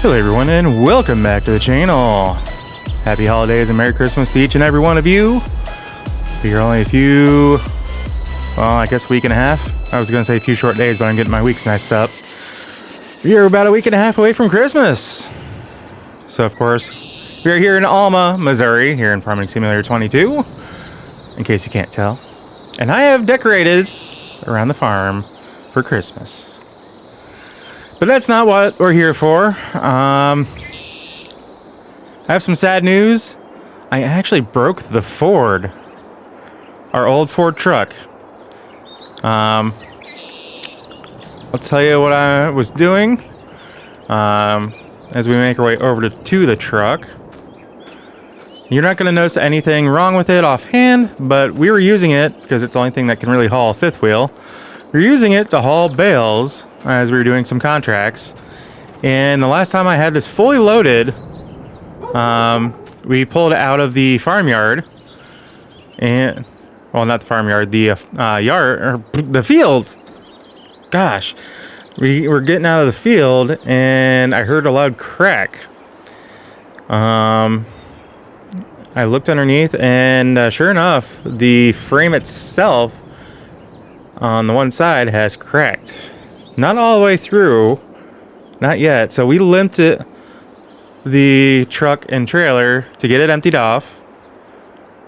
Hello everyone and welcome back to the channel. Happy holidays and Merry Christmas to each and every one of you. We're only a few, well, I guess a week and a half. I was going to say a few short days, but I'm getting my weeks messed up. We're about a week and a half away from Christmas. So of course, we're here in Alma, Missouri, here in Farming Simulator 22, in case you can't tell. And I have decorated around the farm for Christmas. But that's not what we're here for. I have some sad news. I actually broke the Ford. Our old Ford truck. I'll tell you what I was doing. As we make our way over to the truck. You're not going to notice anything wrong with it offhand, but we were using it, because it's the only thing that can really haul a fifth wheel. We're using it to haul bales as we were doing some contracts. And the last time I had this fully loaded, we pulled it out of the farmyard. And, well, not the farmyard, the yard, or the field. Gosh. We were getting out of the field, and I heard a loud crack. I looked underneath, and sure enough, the frame itself on the one side has cracked. Not all the way through, not yet. So we limped the truck and trailer to get it emptied off.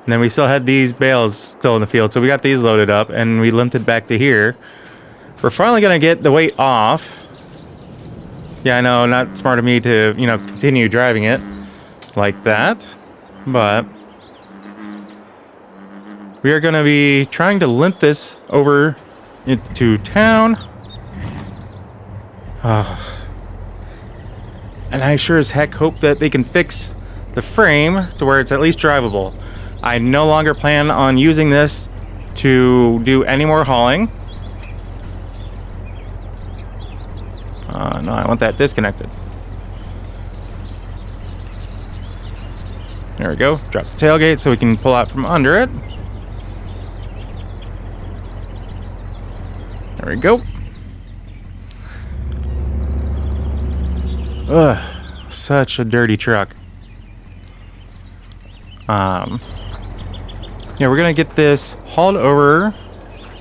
And then we still had these bales still in the field, so we got these loaded up, and we limped it back to here. We're finally gonna get the weight off. Yeah, I know, not smart of me to, continue driving it like that. But we are going to be trying to limp this over into town. And I sure as heck hope that they can fix the frame to where it's at least drivable. I no longer plan on using this to do any more hauling. No, I want that disconnected. There we go. Drop the tailgate so we can pull out from under it. There we go. Ugh, such a dirty truck. Yeah, we're gonna get this hauled over.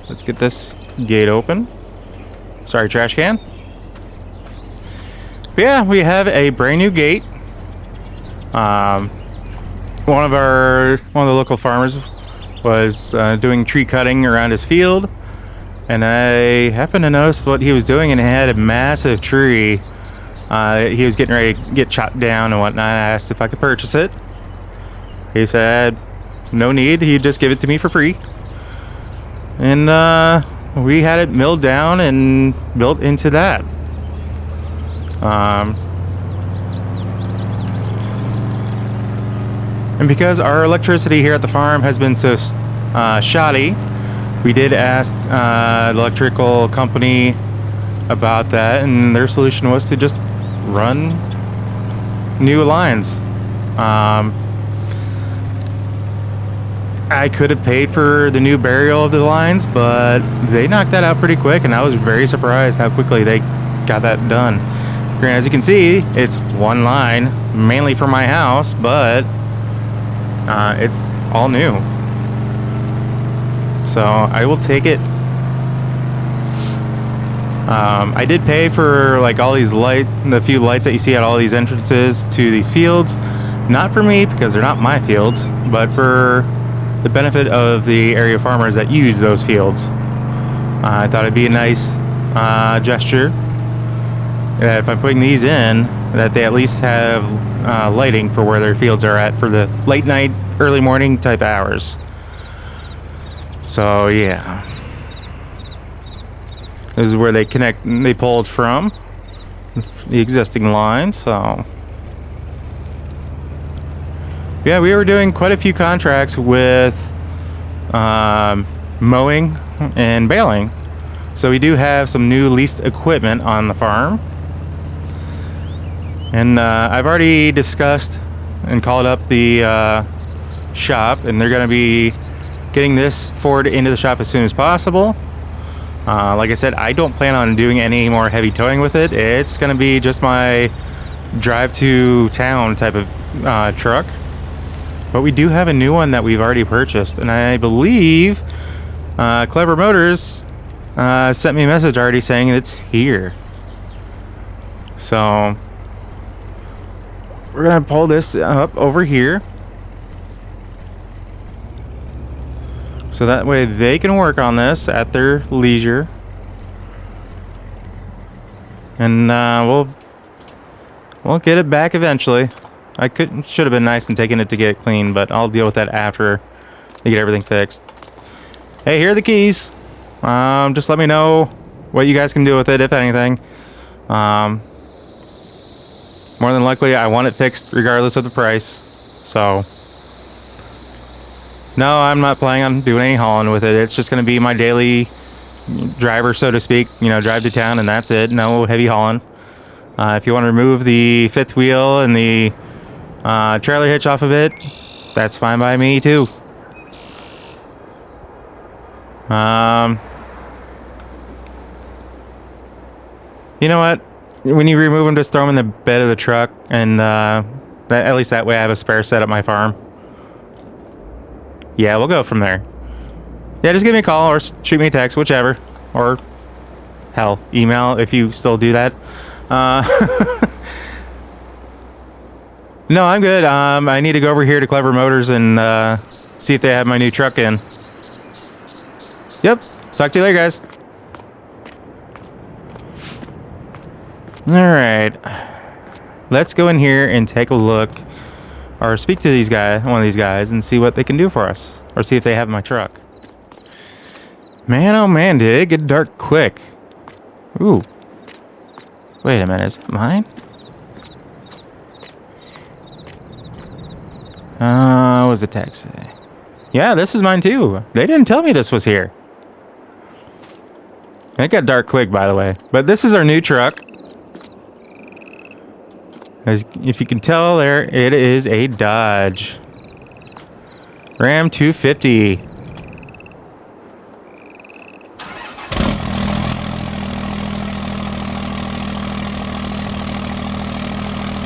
Let's get this gate open. Sorry, trash can. But yeah, we have a brand new gate. One of the local farmers was doing tree cutting around his field, and I happened to notice what he was doing, and he had a massive tree. He was getting ready to get chopped down and whatnot. I asked if I could purchase it. He said, no need, he'd just give it to me for free. And we had it milled down and built into that. And because our electricity here at the farm has been so shoddy, we did ask the electrical company about that, and their solution was to just run new lines. I could have paid for the new burial of the lines, but they knocked that out pretty quick, and I was very surprised how quickly they got that done. Granted, as you can see, it's one line, mainly for my house, but it's all new. So I will take it. I did pay for like all these the few lights that you see at all these entrances to these fields. Not for me, because they're not my fields, but for the benefit of the area farmers that use those fields. I thought it'd be a nice gesture. If I'm putting these in, that they at least have lighting for where their fields are at for the late night, early morning type hours. So yeah, this is where they pulled from the existing line. So yeah, we were doing quite a few contracts with mowing and baling. So we do have some new leased equipment on the farm. And I've already discussed and called up the shop, and they're going to be getting this Ford into the shop as soon as possible. Like I said, I don't plan on doing any more heavy towing with it. It's going to be just my drive to town type of truck. But we do have a new one that we've already purchased, and I believe Clever Motors sent me a message already saying it's here. So we're gonna pull this up over here, so that way they can work on this at their leisure, and we'll get it back eventually. Should have been nice and taken it to get it clean, but I'll deal with that after they get everything fixed. Hey, here are the keys. Just let me know what you guys can do with it, if anything. More than likely, I want it fixed regardless of the price. So, no, I'm not planning on doing any hauling with it. It's just going to be my daily driver, so to speak. You know, drive to town and that's it. No heavy hauling. If you want to remove the fifth wheel and the trailer hitch off of it, that's fine by me too. You know what? When you remove them, just throw them in the bed of the truck, and at least that way I have a spare set at my farm. Yeah, we'll go from there. Yeah, just give me a call or shoot me a text, whichever. Or, hell, email if you still do that. No, I'm good. I need to go over here to Clever Motors and see if they have my new truck in. Yep. Talk to you later, guys. Alright. Let's go in here and take a look, or speak to one of these guys, and see what they can do for us. Or see if they have my truck. Man, oh man, did it get dark quick. Ooh. Wait a minute, is that mine? What was the text say? Yeah, this is mine too. They didn't tell me this was here. It got dark quick, by the way. But this is our new truck. As if you can tell there, it is a Dodge Ram 250.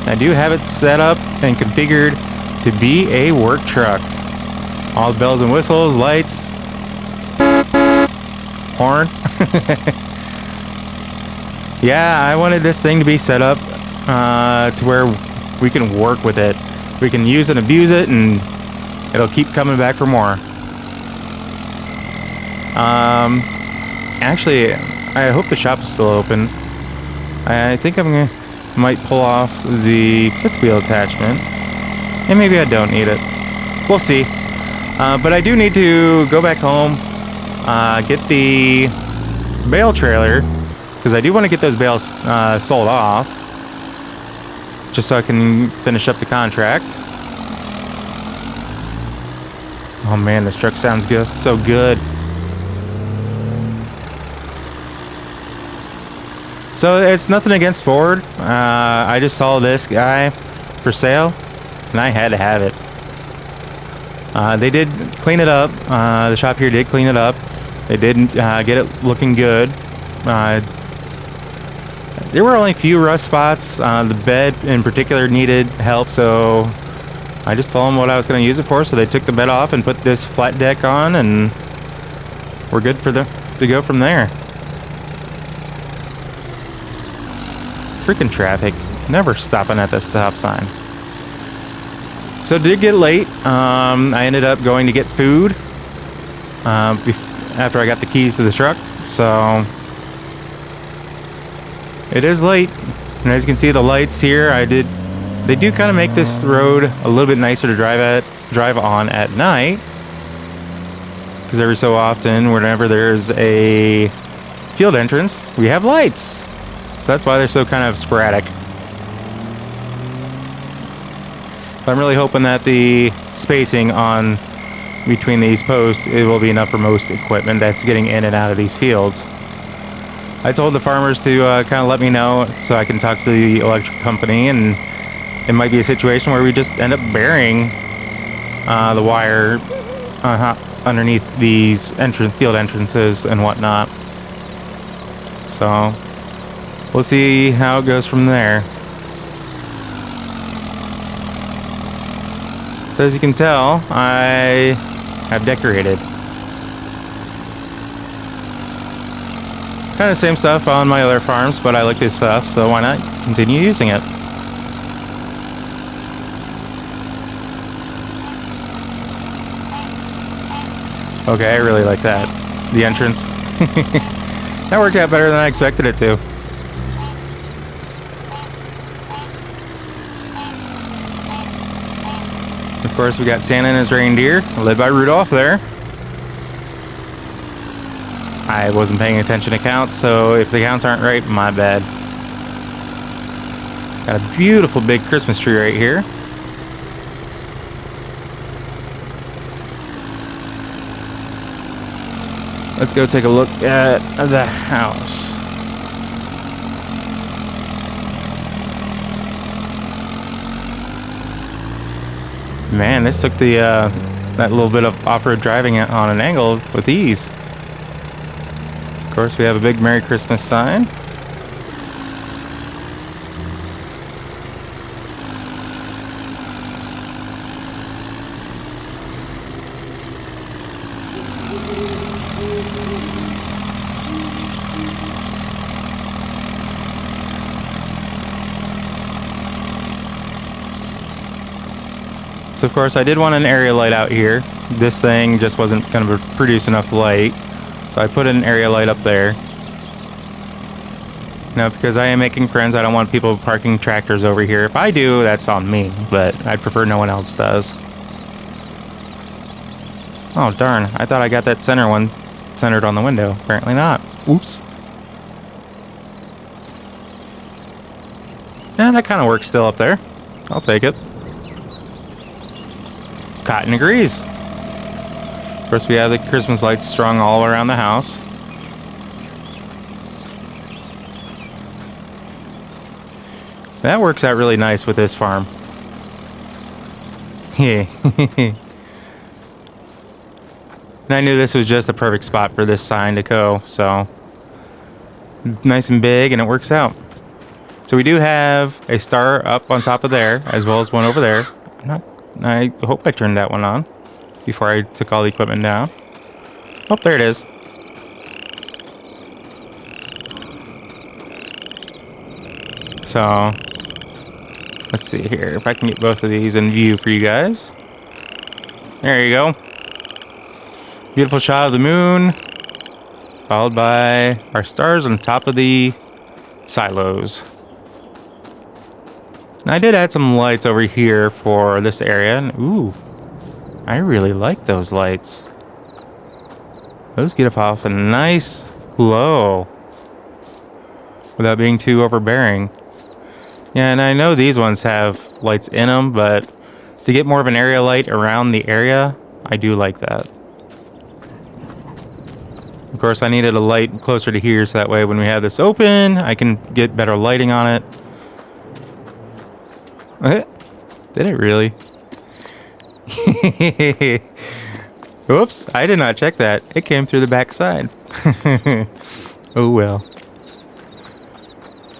I do have it set up and configured to be a work truck. All the bells and whistles, lights, horn. Yeah, I wanted this thing to be set up to where we can work with it. We can use and abuse it, and it'll keep coming back for more. Actually, I hope the shop is still open. I think might pull off the fifth wheel attachment, and maybe I don't need it. We'll see. But I do need to go back home, get the bale trailer, because I do want to get those bales sold off, just so I can finish up the contract. Oh man, this truck sounds good, so good. So it's nothing against Ford. I just saw this guy for sale, and I had to have it. They did clean it up. The shop here did clean it up. They did get it looking good. There were only a few rust spots. The bed in particular needed help, so I just told them what I was going to use it for. So they took the bed off and put this flat deck on, and we're good to go from there. Freaking traffic, never stopping at the stop sign. So it did get late. I ended up going to get food after I got the keys to the truck. So it is late, and as you can see, the lights here, they do kind of make this road a little bit nicer to drive on at night, because every so often, whenever there's a field entrance, we have lights. So that's why they're so kind of sporadic. But I'm really hoping that the spacing on between these posts, it will be enough for most equipment that's getting in and out of these fields. I told the farmers to kind of let me know so I can talk to the electric company, and it might be a situation where we just end up burying the wire underneath these field entrances and whatnot. So we'll see how it goes from there. So as you can tell, I have decorated. Kind of same stuff on my other farms, but I like this stuff, so why not continue using it? Okay, I really like that. The entrance. That worked out better than I expected it to. Of course, we got Santa and his reindeer, led by Rudolph there. I wasn't paying attention to counts, so if the counts aren't right, my bad. Got a beautiful big Christmas tree right here. Let's go take a look at the house. Man, this took the that little bit of off-road driving on an angle with ease. Of course, we have a big Merry Christmas sign. So of course I did want an area light out here. This thing just wasn't going to produce enough light. So I put an area light up there. Now because I am making friends, I don't want people parking tractors over here. If I do, that's on me, but I'd prefer no one else does. Oh darn, I thought I got that center one centered on the window. Apparently not. Oops. Yeah, that kind of works still up there. I'll take it. Cotton agrees. Of course, we have the Christmas lights strung all around the house. That works out really nice with this farm. Yeah. And I knew this was just the perfect spot for this sign to go, so nice and big, and it works out. So we do have a star up on top of there, as well as one over there. I hope I turned that one on before I took all the equipment down. Oh, there it is. So, let's see here if I can get both of these in view for you guys. There you go. Beautiful shot of the moon, followed by our stars on top of the silos. I did add some lights over here for this area, and ooh, I really like those lights. Those give off a nice glow without being too overbearing. Yeah, and I know these ones have lights in them, but to get more of an area light around the area, I do like that. Of course, I needed a light closer to here, so that way when we have this open, I can get better lighting on it. Did it really? Whoops, I did not check that. It came through the back side. Oh well.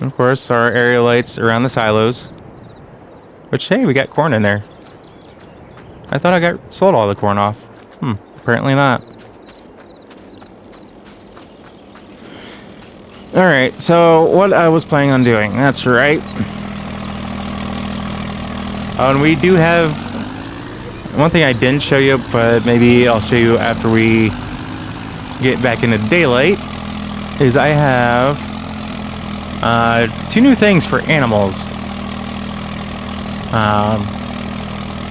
Of course, our area lights around the silos. Which, hey, we got corn in there. I thought I sold all the corn off. Apparently not. Alright, so what I was planning on doing, that's right. And we do have one thing I didn't show you, but maybe I'll show you after we get back into daylight, is I have two new things for animals.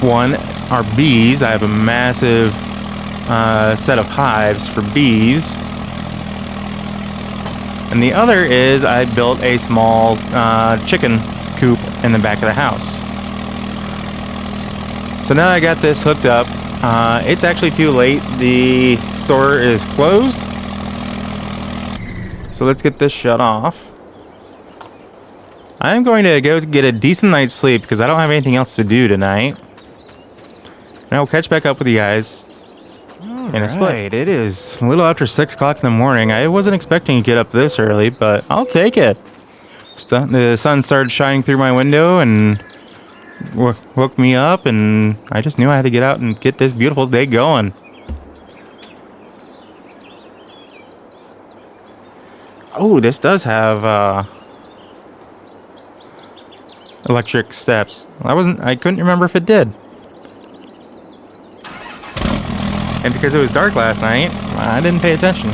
One are bees. I have a massive set of hives for bees. And the other is I built a small chicken coop in the back of the house. So now I got this hooked up. It's actually too late. The store is closed. So let's get this shut off. I'm going to go get a decent night's sleep because I don't have anything else to do tonight. And I'll catch back up with you guys in a split. It is a little after 6 o'clock in the morning. I wasn't expecting to get up this early, but I'll take it. The sun started shining through my window, and woke me up, and I just knew I had to get out and get this beautiful day going. Oh, this does have electric steps. I couldn't remember if it did. And because it was dark last night, I didn't pay attention.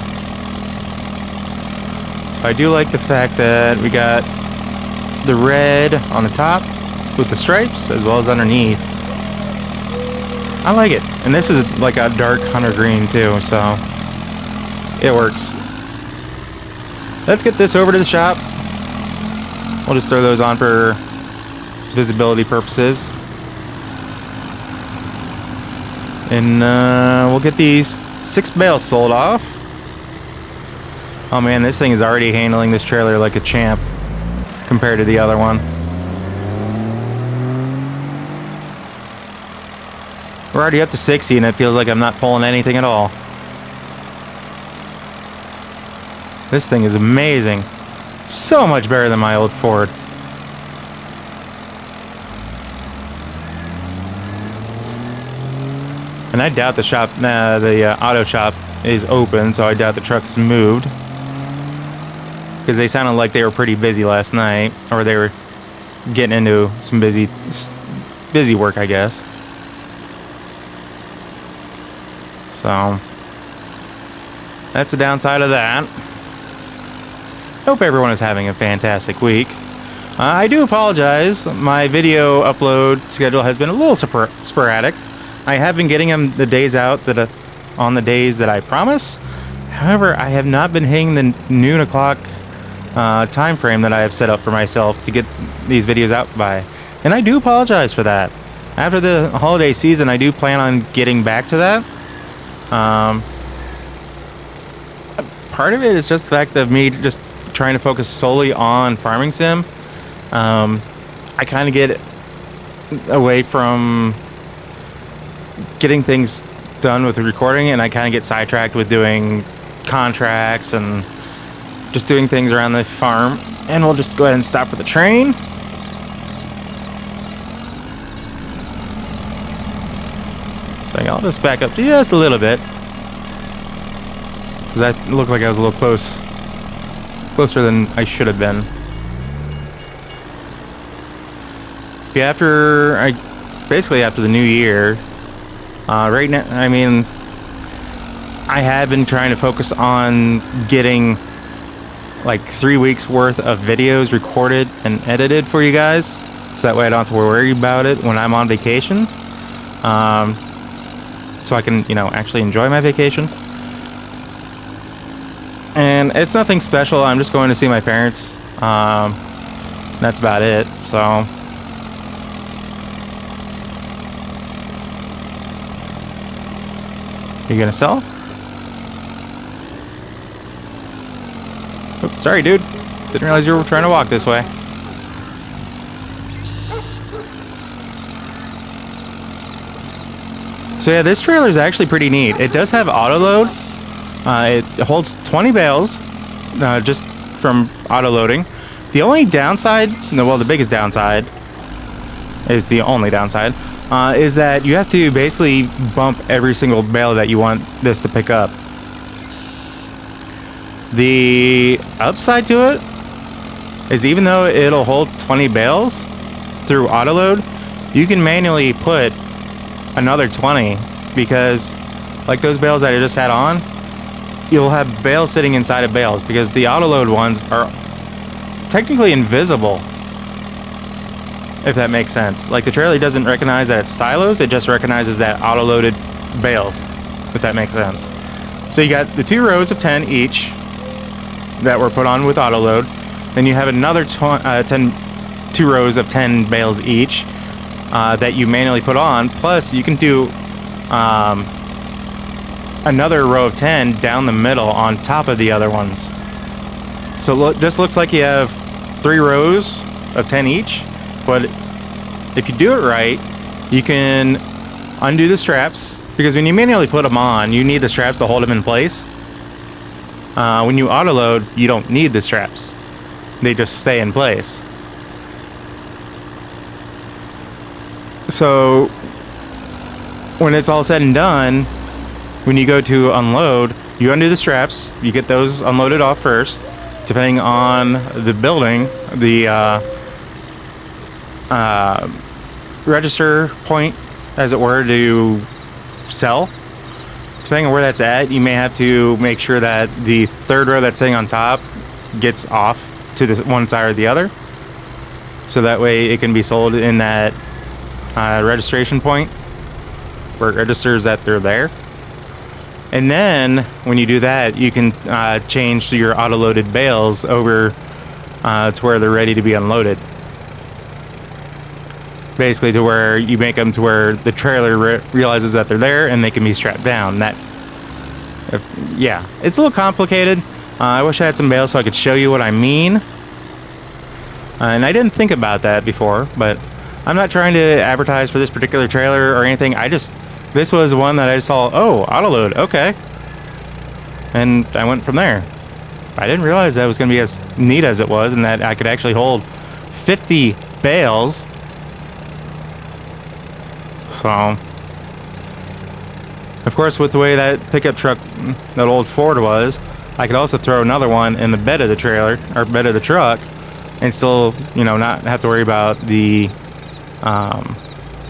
So I do like the fact that we got the red on the top with the stripes as well as underneath. I like it. And this is like a dark hunter green too, so it works. Let's get this over to the shop. We'll just throw those on for visibility purposes. And we'll get these 6 bales sold off. Oh man, this thing is already handling this trailer like a champ compared to the other one. We're already up to 60 and it feels like I'm not pulling anything at all. This thing is amazing. So much better than my old Ford. And I doubt the auto shop is open, so I doubt the truck is moved. Because they sounded like they were pretty busy last night, or they were getting into some busy work, I guess. So that's the downside of that. Hope everyone is having a fantastic week. I do apologize. My video upload schedule has been a little sporadic. I have been getting them the days out on the days that I promise. However, I have not been hitting the noon o'clock time frame that I have set up for myself to get these videos out by. And I do apologize for that. After the holiday season, I do plan on getting back to that. Part of it is just the fact of me just trying to focus solely on farming sim. I kind of get away from getting things done with the recording, and I kind of get sidetracked with doing contracts and just doing things around the farm. And we'll just go ahead and stop for the train. So I'll just back up just a little bit, because that looked like I was a little closer than I should have been. Yeah, basically after the new year, right now, I mean, I have been trying to focus on getting like 3 weeks worth of videos recorded and edited for you guys, so that way I don't have to worry about it when I'm on vacation. So I can, actually enjoy my vacation. And it's nothing special. I'm just going to see my parents. That's about it. So you gonna sell? Oops, sorry, dude. Didn't realize you were trying to walk this way. So yeah, this trailer is actually pretty neat. It does have auto load. It holds 20 bales just from auto loading. The only downside, the biggest downside is is that you have to basically bump every single bale that you want this to pick up. The upside to it is, even though it'll hold 20 bales through auto load, you can manually put another 20, because like those bales that I just had on, you'll have bales sitting inside of bales, because the auto load ones are technically invisible, if that makes sense. Like, the trailer doesn't recognize that it's silos, it just recognizes that auto loaded bales, if that makes sense. So you got the 2 rows of 10 each that were put on with auto load. Then you have another 2 rows of 10 bales each that you manually put on. Plus you can do another row of 10 down the middle on top of the other ones. So this looks like you have 3 rows of 10 each, but if you do it right, you can undo the straps, because when you manually put them on, you need the straps to hold them in place. When you auto load, you don't need the straps. They just stay in place. So when it's all said and done, when you go to unload, you undo the straps. You get those unloaded off first. Depending on the building, the register point, as it were, to sell. Depending on where that's at, you may have to make sure that the third row that's sitting on top gets off to this one side or the other. So that way it can be sold in that registration point where it registers that they're there. And then when you do that, you can change your auto-loaded bales over to where they're ready to be unloaded. Basically to where you make them to where the trailer realizes that they're there and they can be strapped down. Yeah, it's a little complicated. I wish I had some bales so I could show you what I mean. And I didn't think about that before, but I'm not trying to advertise for this particular trailer or anything. This was one that I saw, oh, auto load, okay. And I went from there. I didn't realize that was going to be as neat as it was and that I could actually hold 50 bales. So, of course, with the way that pickup truck, that old Ford was, I could also throw another one in the bed of the trailer, or bed of the truck, and still, not have to worry about the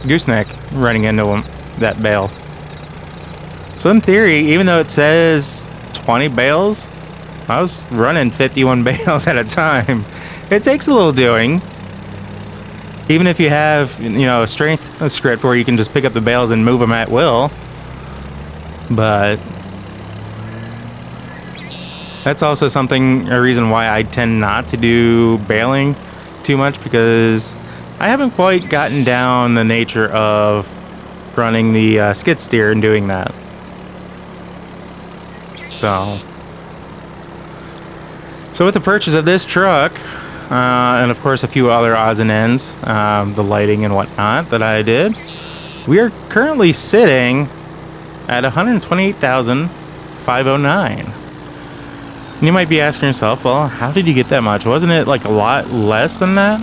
gooseneck running into that bale. So in theory, even though it says 20 bales, I was running 51 bales at a time. It takes a little doing. Even if you have, a strength script where you can just pick up the bales and move them at will. But that's also a reason why I tend not to do baling too much, because I haven't quite gotten down the nature of running the skid steer and doing that. So with the purchase of this truck, and of course a few other odds and ends, the lighting and whatnot that I did, we are currently sitting at $128,509. And you might be asking yourself, well, how did you get that much? Wasn't it like a lot less than that?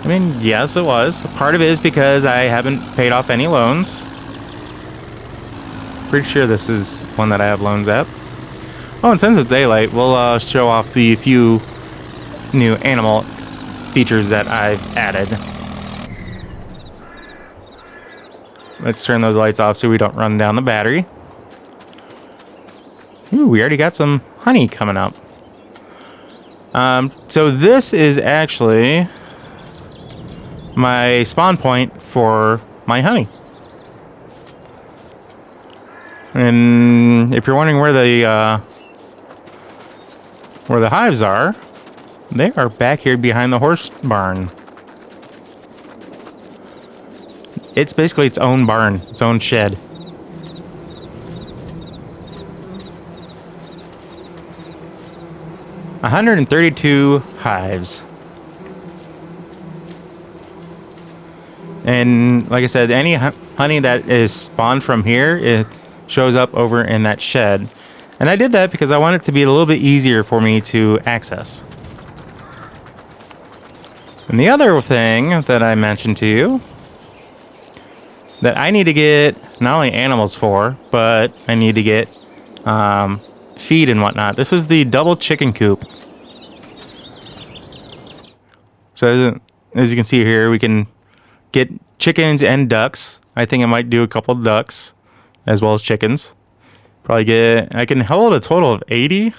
I mean, yes, it was. Part of it is because I haven't paid off any loans. Pretty sure this is one that I have loans at. Oh, and since it's daylight, we'll show off the few new animal features that I've added. Let's turn those lights off so we don't run down the battery. Ooh, we already got some honey coming up. So this is actually my spawn point for my honey. And if you're wondering where the hives are, they are back here behind the horse barn. It's basically its own barn, its own shed. $132 hives. And like I said, any honey that is spawned from here, it shows up over in that shed. And I did that because I want it to be a little bit easier for me to access. And the other thing that I mentioned to you that I need to get not only animals for, but I need to get feed and whatnot. This is the double chicken coop. So as you can see here, we can get chickens and ducks. I think I might do a couple of ducks as well as chickens. I can hold a total of 80.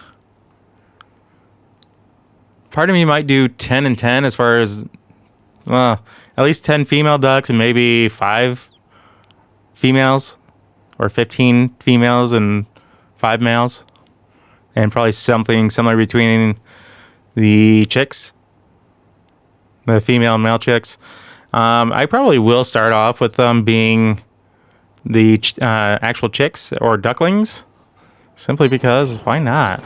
Part of me might do 10 and 10 as far as at least 10 female ducks and maybe 5 females, or 15 females and 5 males, and probably something similar between the chicks, the female and male chicks. I probably will start off with them being the actual chicks or ducklings, simply because why not?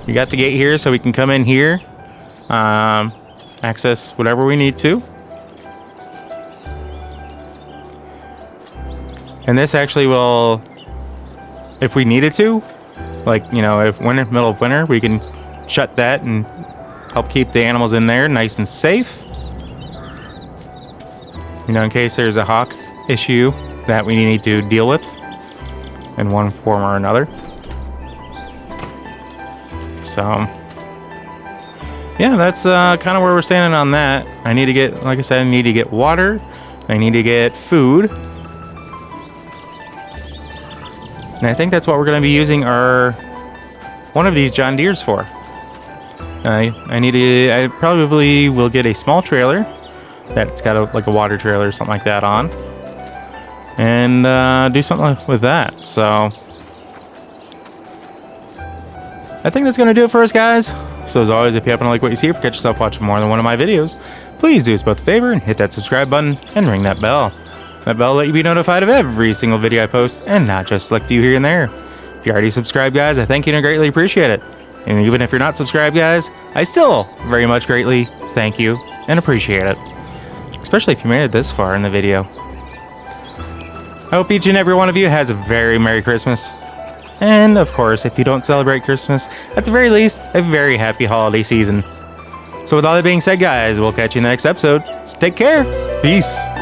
We got the gate here so we can come in here, access whatever we need to. And this actually will, if we needed to, like, if we're in the middle of winter, we can shut that and help keep the animals in there nice and safe. You know, in case there's a hawk issue that we need to deal with in one form or another. So, yeah, that's kind of where we're standing on that. I need to get, like I said, I need to get water. I need to get food. And I think that's what we're going to be using one of these John Deeres for. I probably will get a small trailer that's got like a water trailer or something like that on, and do something with that. So I think that's going to do it for us, guys. So as always, if you happen to like what you see, if you catch yourself watching more than one of my videos, please do us both a favor and hit that subscribe button and ring that bell. That bell will let you be notified of every single video I post, and not just select few here and there. If you're already subscribed, guys, I thank you and I greatly appreciate it. And even if you're not subscribed, guys, I still very much greatly thank you and appreciate it. Especially if you made it this far in the video. I hope each and every one of you has a very Merry Christmas. And, of course, if you don't celebrate Christmas, at the very least, a very happy holiday season. So with all that being said, guys, we'll catch you in the next episode. So take care. Peace.